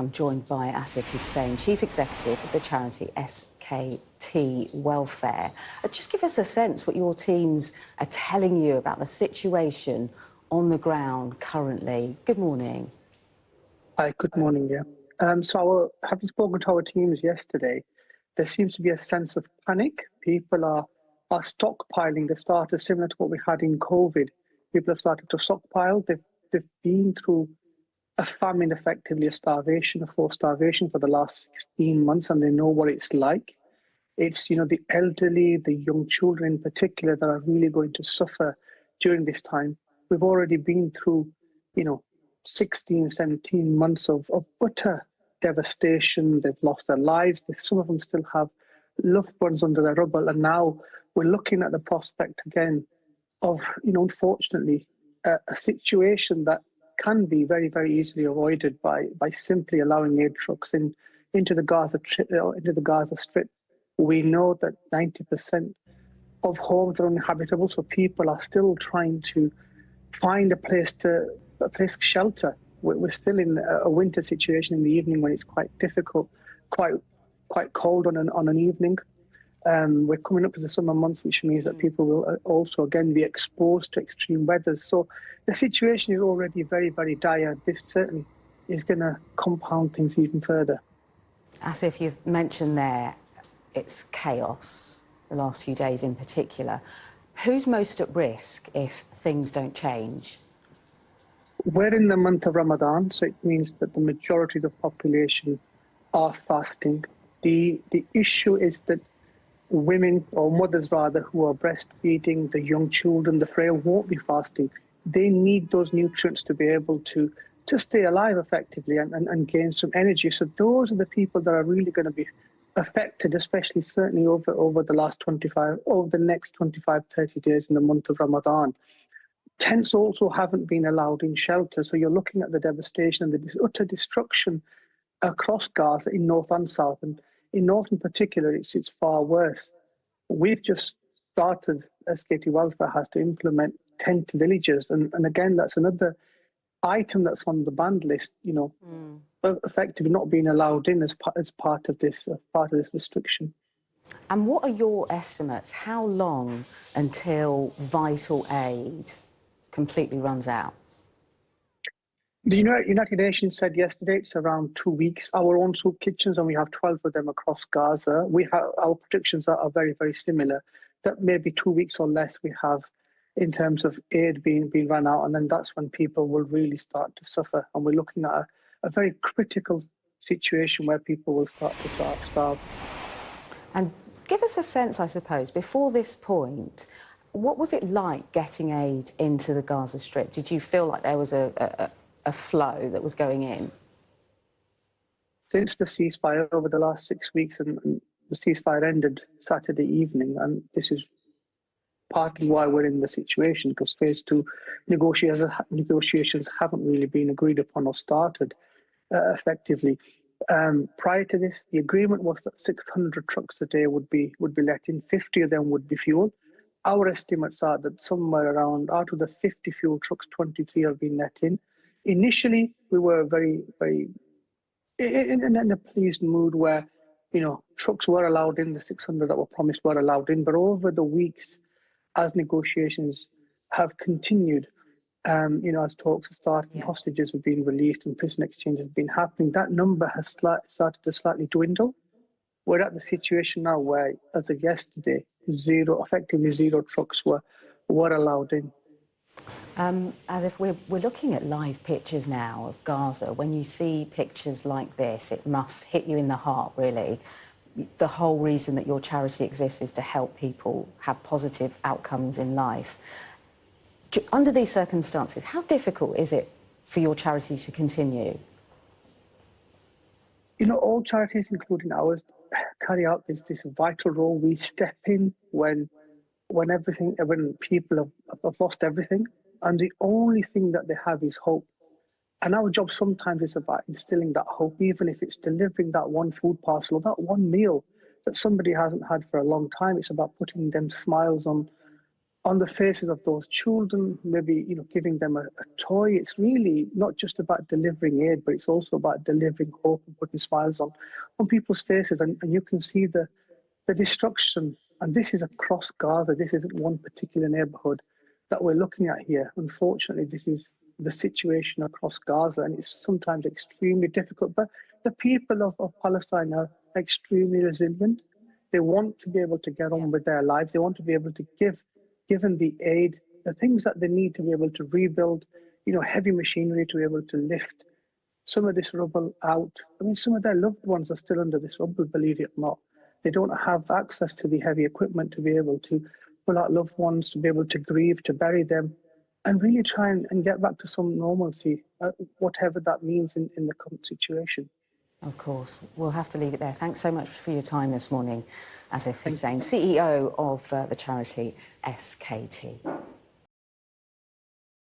I'm joined by Asif Hussain, Chief Executive of the charity SKT Welfare. Just give us a sense what your teams are telling you about the situation on the ground currently. Good morning. Hi, good morning, having spoken to our teams yesterday, there seems to be a sense of panic. People are stockpiling. They've started similar to what we had in COVID. People have started to stockpile. They've been through a famine, effectively a starvation, a forced starvation for the last 16 months, and they know what it's like. It's, the elderly, the young children in particular that are really going to suffer during this time. We've already been through, 16, 17 months of utter devastation. They've lost their lives. Some of them still have loved ones under their rubble. And now we're looking at the prospect again of, unfortunately, a situation that can be very, very easily avoided by simply allowing aid trucks into the Gaza Strip. We know that 90% of homes are uninhabitable, so people are still trying to find a place of shelter. We're still in a winter situation in the evening when it's quite difficult, quite cold on an evening. We're coming up to the summer months, which means that people will also again be exposed to extreme weather. So the situation is already very, very dire. This certainly is going to compound things even further. Asif, you've mentioned there it's chaos, the last few days in particular. Who's most at risk if things don't change? We're in the month of Ramadan, so it means that the majority of the population are fasting. The issue is that women, or mothers rather, who are breastfeeding, the young children, the frail, won't be fasting. They need those nutrients to be able to stay alive effectively and gain some energy. So those are the people that are really going to be affected, especially certainly over the next 25, 30 days in the month of Ramadan. Tents also haven't been allowed in shelter. So you're looking at the devastation and the utter destruction across Gaza in north and south. And in north in particular, it's far worse. We've just started, SKT Welfare has to implement tent villages. And again, that's another item that's on the banned list, effectively not being allowed in as part of this restriction. And what are your estimates? How long until vital aid completely runs out? The United Nations said yesterday it's around 2 weeks. Our own soup kitchens, and we have 12 of them across Gaza. Our predictions are very, very similar. That maybe 2 weeks or less we have in terms of aid being run out, and then that's when people will really start to suffer. And we're looking at a very critical situation where people will start to starve. And give us a sense, I suppose, before this point, what was it like getting aid into the Gaza Strip? Did you feel like there was a flow that was going in? Since the ceasefire over the last 6 weeks, and the ceasefire ended Saturday evening, and this is partly why we're in the situation, because phase 2 negotiations haven't really been agreed upon or started effectively. Prior to this, the agreement was that 600 trucks a day would be let in. 50 of them would be fuel. Our estimates are that somewhere around, out of the 50 fuel trucks, 23 have been let in. Initially, we were very, very in a pleased mood where, trucks were allowed in, the 600 that were promised were allowed in. But over the weeks, as negotiations have continued, as talks have started, hostages have been released and prison exchanges have been happening, that number has started to slightly dwindle. We're at the situation now where, as of yesterday, effectively zero trucks were allowed in. As if we're looking at live pictures now of Gaza. When you see pictures like this, it must hit you in the heart, really. The whole reason that your charity exists is to help people have positive outcomes in life. Under these circumstances, how difficult is it for your charity to continue? All charities, including ours, carry out this vital role. We step in when people have lost everything, and the only thing that they have is hope. And our job sometimes is about instilling that hope, even if it's delivering that one food parcel or that one meal that somebody hasn't had for a long time. It's about putting them smiles on on the faces of those children, maybe giving them a toy. It's really not just about delivering aid, but it's also about delivering hope and putting smiles on people's faces. And you can see the destruction. And this is across Gaza. This isn't one particular neighborhood that we're looking at here. Unfortunately, this is the situation across Gaza, and it's sometimes extremely difficult. But the people of Palestine are extremely resilient. They want to be able to get on with their lives. They want to be able to given the aid, the things that they need to be able to rebuild, heavy machinery to be able to lift some of this rubble out. I mean, some of their loved ones are still under this rubble, believe it or not. They don't have access to the heavy equipment to be able to pull out loved ones, to be able to grieve, to bury them, and really try and get back to some normalcy, whatever that means in the current situation. Of course. We'll have to leave it there. Thanks so much for your time this morning, Asif Hussain, CEO of the charity SKT.